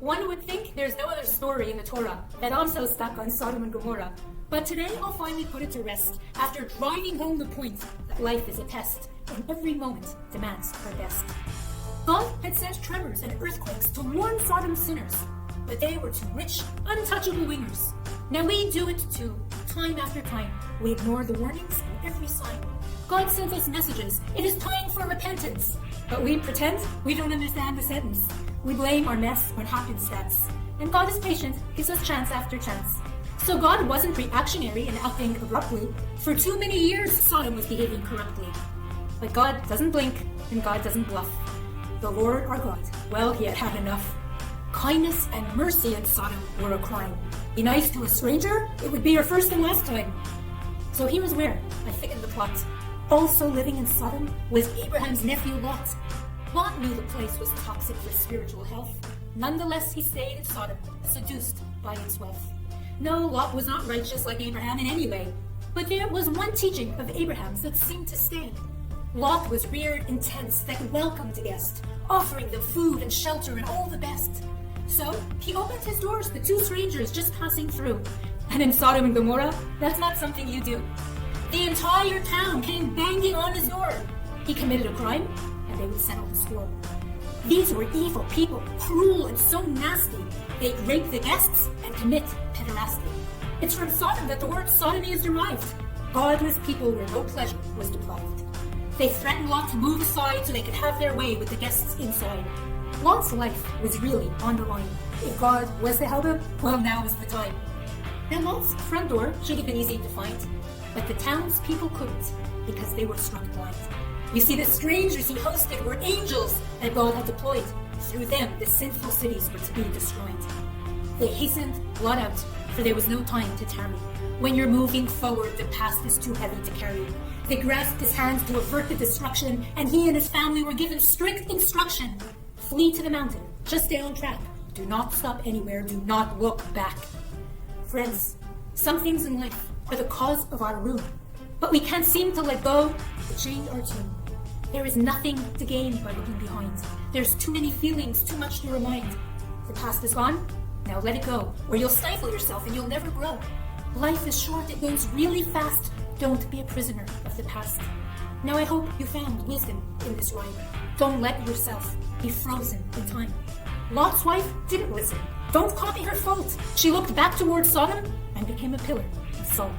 One would think there's no other story in the Torah that I'm so stuck on Sodom and Gomorrah. But today I'll finally put it to rest after driving home the point that life is a test and every moment demands our best. God had sent tremors and earthquakes to warn Sodom's sinners, but they were too rich, untouchable wingers. Now we do it too, time after time. We ignore the warnings and every sign. God sends us messages. It is time for repentance. But we pretend we don't understand the sentence. We blame our mess on happenstance. And God is patient, gives us chance after chance. So God wasn't reactionary and acting abruptly. For too many years, Sodom was behaving corruptly. But God doesn't blink, and God doesn't bluff. The Lord our God, well, he had had enough. Kindness and mercy in Sodom were a crime. Be nice to a stranger, it would be your first and last time. So here is where I thickened the plot. Also living in Sodom was Abraham's nephew Lot. Lot knew the place was toxic for spiritual health. Nonetheless, he stayed in Sodom, seduced by its wealth. No, Lot was not righteous like Abraham in any way, but there was one teaching of Abraham's that seemed to stay. Lot was reared in tents that welcomed the guest, offering them food and shelter and all the best. So he opened his doors to two strangers just passing through. And in Sodom and Gomorrah, that's not something you do. The entire town came banging on his door. He committed a crime, and they would settle the score. These were evil people, cruel and so nasty. They'd rape the guests and commit pederasty. It's from Sodom that the word sodomy is derived. Godless people where no pleasure was deprived. They threatened Lot to move aside so they could have their way with the guests inside. Lot's life was really on the line. If God was to help him, well, now was the time. Now Lot's front door should have been easy to find, but the townspeople couldn't because they were struck blind. You see, the strangers he hosted were angels that God had deployed. Through them, the sinful cities were to be destroyed. They hastened Lot out, for there was no time to tarry. When you're moving forward, the past is too heavy to carry. They grasped his hands to avert the destruction, and he and his family were given strict instruction. Flee to the mountain, just stay on track. Do not stop anywhere, do not look back. Friends, some things in life are the cause of our ruin, but we can't seem to let go to change our tune. There is nothing to gain by looking behind. There's too many feelings, too much to remind. The past is gone, now let it go, or you'll stifle yourself and you'll never grow. Life is short, it goes really fast. Don't be a prisoner of the past. Now I hope you found wisdom in this rhyme. Don't let yourself be frozen in time. Lot's wife didn't listen. Don't copy her fault. She looked back towards Sodom and became a pillar of salt.